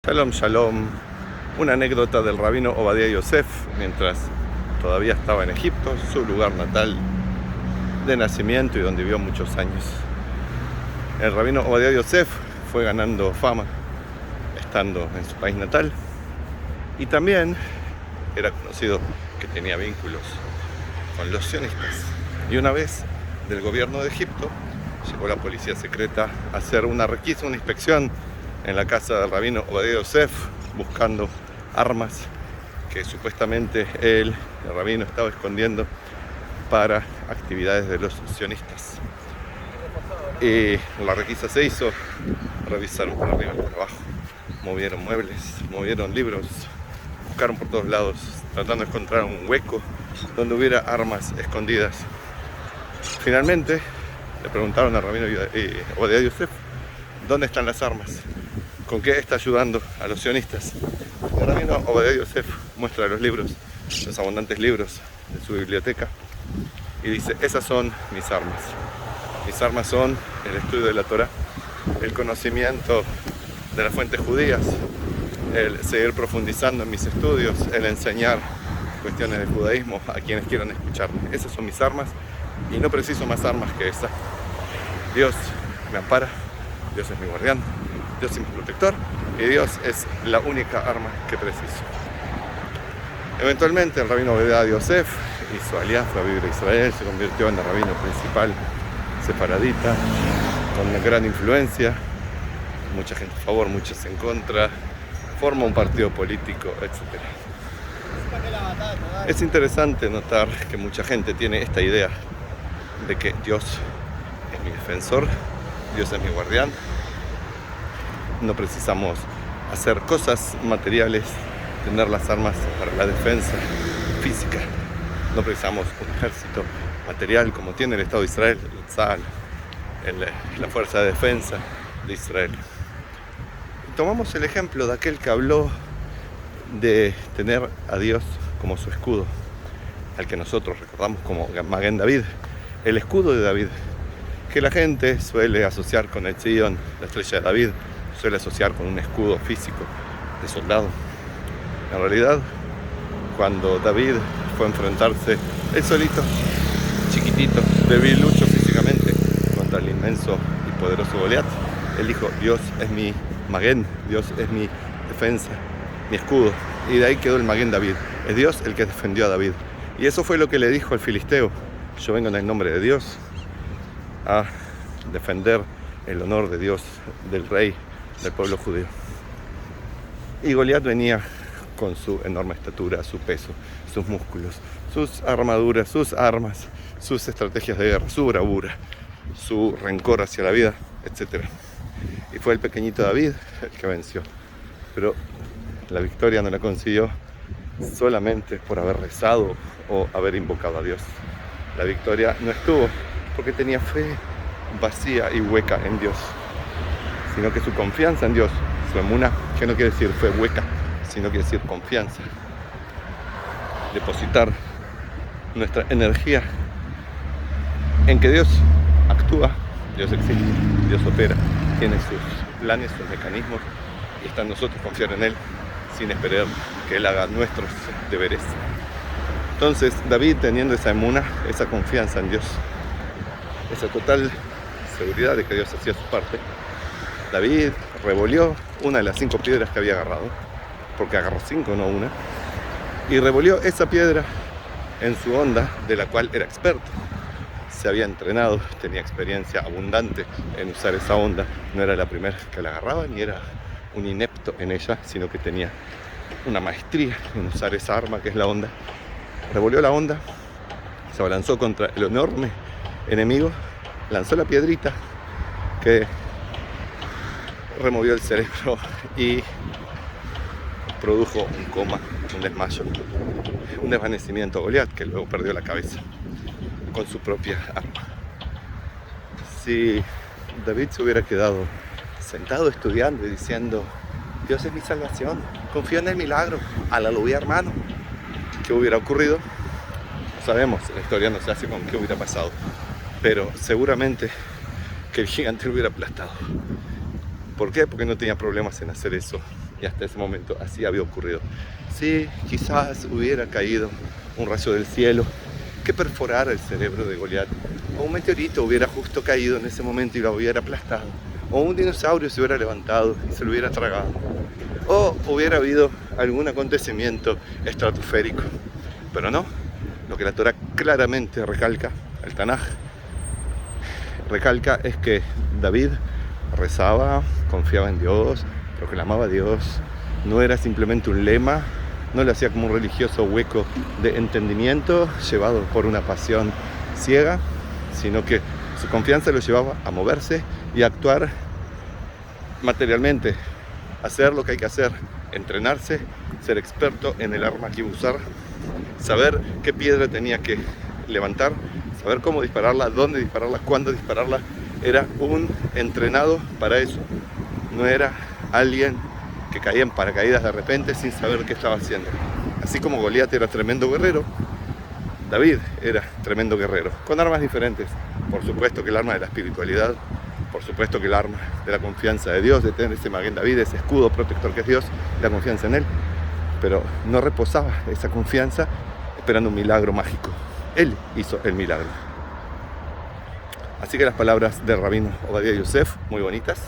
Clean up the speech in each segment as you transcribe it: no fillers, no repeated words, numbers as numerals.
Shalom, shalom. Una anécdota del rabino Obadiah Yosef mientras todavía estaba en Egipto, su lugar natal de nacimiento y donde vivió muchos años. El rabino Obadiah Yosef fue ganando fama estando en su país natal y también era conocido que tenía vínculos con los sionistas. Y una vez del gobierno de Egipto llegó la policía secreta a hacer una requisa, una inspección en la casa del rabino Obadiah Yosef, buscando armas que supuestamente el rabino estaba escondiendo para actividades de los sionistas. Y la requisa se hizo, revisaron por arriba y por abajo, movieron muebles, movieron libros, buscaron por todos lados, tratando de encontrar un hueco donde hubiera armas escondidas. Finalmente le preguntaron al rabino Obadiah Yosef, ¿dónde están las armas? ¿Con qué está ayudando a los sionistas? El rabino Obadiah Yosef muestra los libros, los abundantes libros de su biblioteca, y dice: esas son mis armas. Mis armas son el estudio de la Torá, el conocimiento de las fuentes judías, el seguir profundizando en mis estudios, el enseñar cuestiones del judaísmo a quienes quieran escucharme. Esas son mis armas y no preciso más armas que esa. Dios me ampara, Dios es mi guardián, Dios es mi protector y Dios es la única arma que preciso. Eventualmente el rabino Obadiah Yosef hizo aliá, fue a vivir a Israel, se convirtió en el rabino principal sefaradita, con gran influencia, mucha gente a favor, muchos en contra, forma un partido político, etc. Es interesante notar que mucha gente tiene esta idea de que Dios es mi defensor, Dios es mi guardián. No precisamos hacer cosas materiales, tener las armas para la defensa física. No precisamos un ejército material como tiene el Estado de Israel, el Tzal, la Fuerza de Defensa de Israel. Tomamos el ejemplo de aquel que habló de tener a Dios como su escudo, al que nosotros recordamos como Maguen David, el escudo de David, que la gente suele asociar con el Zion, la estrella de David, suele asociar con un escudo físico de soldado. En realidad, cuando David fue a enfrentarse él solito, chiquitito, debilucho físicamente, contra el inmenso y poderoso Goliat, él dijo: Dios es mi Maguen, Dios es mi defensa, mi escudo. Y de ahí quedó el Maguen David. Es Dios el que defendió a David. Y eso fue lo que le dijo al filisteo: yo vengo en el nombre de Dios a defender el honor de Dios, del rey, del pueblo judío. Y Goliat venía con su enorme estatura, su peso, sus músculos, sus armaduras, sus armas, sus estrategias de guerra, su bravura, su rencor hacia la vida, etc. Y fue el pequeñito David el que venció. Pero la victoria no la consiguió solamente por haber rezado o haber invocado a Dios. La victoria no estuvo porque tenía fe vacía y hueca en Dios, sino que su confianza en Dios, su emuná, que no quiere decir fe hueca, sino quiere decir confianza. Depositar nuestra energía en que Dios actúa, Dios existe, Dios opera, tiene sus planes, sus mecanismos, y está en nosotros confiar en Él sin esperar que Él haga nuestros deberes. Entonces David, teniendo esa emuná, esa confianza en Dios, esa total seguridad de que Dios hacía su parte, David revolvió una de las 5 piedras que había agarrado, porque agarró 5, no una, y revolvió esa piedra en su onda, de la cual era experto. Se había entrenado, tenía experiencia abundante en usar esa onda. No era la primera que la agarraba, ni era un inepto en ella, sino que tenía una maestría en usar esa arma que es la onda. Revolvió la onda, se abalanzó contra el enorme enemigo, lanzó la piedrita que removió el cerebro y produjo un coma, un desmayo, un desvanecimiento a Goliat, que luego perdió la cabeza con su propia arma. Si David se hubiera quedado sentado estudiando y diciendo: Dios es mi salvación, confío en el milagro, aleluya hermano, ¿qué hubiera ocurrido? No sabemos, la historia no se hace con qué hubiera pasado, pero seguramente que el gigante lo hubiera aplastado. ¿Por qué? Porque no tenía problemas en hacer eso y hasta ese momento así había ocurrido. Sí, quizás hubiera caído un rayo del cielo que perforara el cerebro de Goliat, o un meteorito hubiera justo caído en ese momento y lo hubiera aplastado, o un dinosaurio se hubiera levantado y se lo hubiera tragado, o hubiera habido algún acontecimiento estratosférico. Pero no, lo que la Torá claramente recalca, el Tanaj recalca, es que David rezaba, confiaba en Dios, proclamaba a Dios, no era simplemente un lema, no lo hacía como un religioso hueco de entendimiento llevado por una pasión ciega, sino que su confianza lo llevaba a moverse y a actuar materialmente, hacer lo que hay que hacer, entrenarse, ser experto en el arma que iba a usar, saber qué piedra tenía que levantar, saber cómo dispararla, dónde dispararla, cuándo dispararla. Era un entrenado para eso, no era alguien que caía en paracaídas de repente sin saber qué estaba haciendo. Así como Goliat era tremendo guerrero, David era tremendo guerrero, con armas diferentes. Por supuesto que el arma de la espiritualidad, por supuesto que el arma de la confianza de Dios, de tener ese Maguen David, ese escudo protector que es Dios, la confianza en Él. Pero no reposaba esa confianza esperando un milagro mágico. Él hizo el milagro. Así que las palabras del rabino Obadiah Yosef, muy bonitas,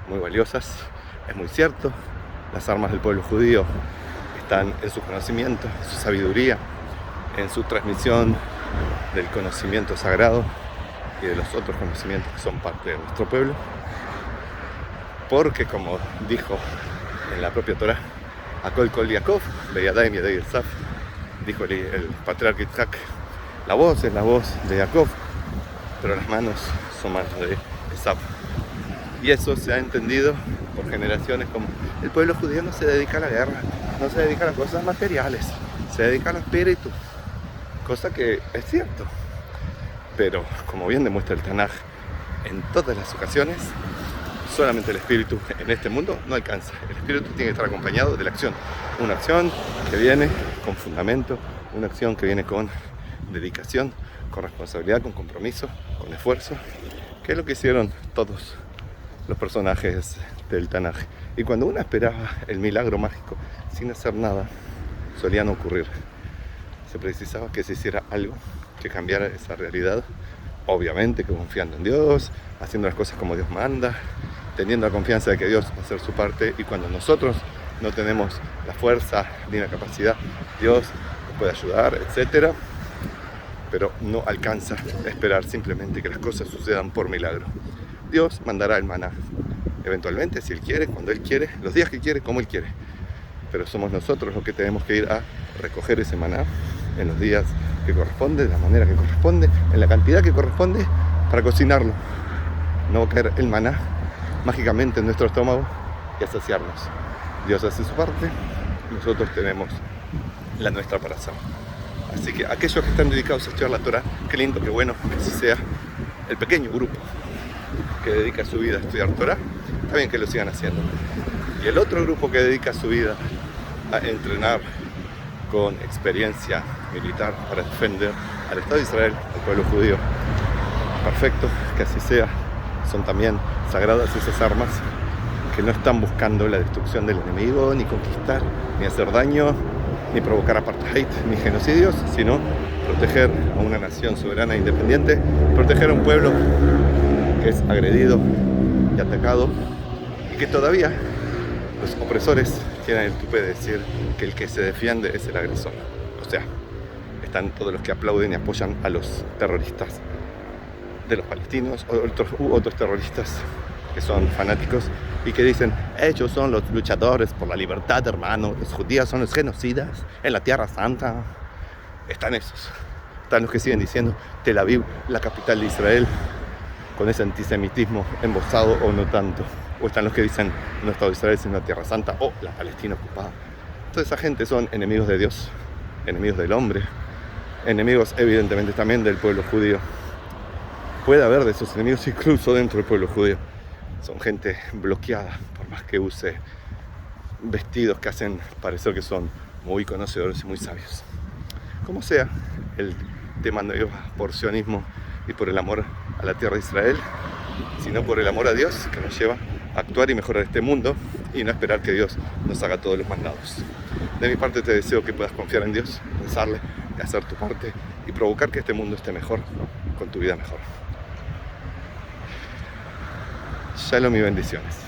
muy valiosas, es muy cierto. Las armas del pueblo judío están en su conocimiento, en su sabiduría, en su transmisión del conocimiento sagrado y de los otros conocimientos que son parte de nuestro pueblo. Porque, como dijo en la propia Torá, Akol Kol Yaakov, Beyadayim Yadei Esav, dijo el patriarca Isaac, la voz es la voz de Jacob, pero las manos son manos de Esav. Y eso se ha entendido por generaciones como el pueblo judío no se dedica a la guerra, no se dedica a las cosas materiales, se dedica al espíritu, cosa que es cierto. Pero como bien demuestra el Tanaj, en todas las ocasiones, solamente el espíritu en este mundo no alcanza. El espíritu tiene que estar acompañado de la acción. Una acción que viene con fundamento, una acción que viene con dedicación, con responsabilidad, con compromiso, con esfuerzo, que es lo que hicieron todos los personajes del Tanaj. Y cuando uno esperaba el milagro mágico sin hacer nada, solía no ocurrir. Se precisaba que se hiciera algo que cambiara esa realidad, obviamente que confiando en Dios, haciendo las cosas como Dios manda, teniendo la confianza de que Dios va a hacer su parte, y cuando nosotros no tenemos la fuerza ni la capacidad, Dios nos puede ayudar, etc. Pero no alcanza a esperar simplemente que las cosas sucedan por milagro. Dios mandará el maná, eventualmente, si Él quiere, cuando Él quiere, los días que quiere, como Él quiere. Pero somos nosotros los que tenemos que ir a recoger ese maná en los días que corresponde, de la manera que corresponde, en la cantidad que corresponde, para cocinarlo. No va a caer el maná mágicamente en nuestro estómago y a saciarnos. Dios hace su parte, nosotros tenemos la nuestra para hacer. Así que aquellos que están dedicados a estudiar la Torá, qué lindo, qué bueno que así sea el pequeño grupo que dedica su vida a estudiar Torá, está bien que lo sigan haciendo. Y el otro grupo que dedica su vida a entrenar con experiencia militar para defender al Estado de Israel, al pueblo judío, perfecto, que así sea. Son también sagradas esas armas que no están buscando la destrucción del enemigo, ni conquistar, ni hacer daño, ni provocar apartheid, ni genocidios, sino proteger a una nación soberana e independiente, proteger a un pueblo que es agredido y atacado, y que todavía los opresores tienen el tupe de decir que el que se defiende es el agresor. O sea, están todos los que aplauden y apoyan a los terroristas de los palestinos o otros terroristas que son fanáticos y que dicen, ellos son los luchadores por la libertad, hermano, los judíos son los genocidas en la Tierra Santa. Están esos. Están los que siguen diciendo Tel Aviv, la capital de Israel, con ese antisemitismo embosado o no tanto. O están los que dicen no Estado de Israel sino la Tierra Santa o la Palestina ocupada. Toda esa gente son enemigos de Dios, enemigos del hombre, enemigos evidentemente también del pueblo judío. Puede haber de esos enemigos incluso dentro del pueblo judío. Son gente bloqueada, por más que use vestidos que hacen parecer que son muy conocedores y muy sabios. Como sea, el tema no iba por sionismo y por el amor a la tierra de Israel, sino por el amor a Dios que nos lleva a actuar y mejorar este mundo y no esperar que Dios nos haga todos los mandados. De mi parte te deseo que puedas confiar en Dios, rezarle, hacer tu parte y provocar que este mundo esté mejor, con tu vida mejor. Shalom y bendiciones.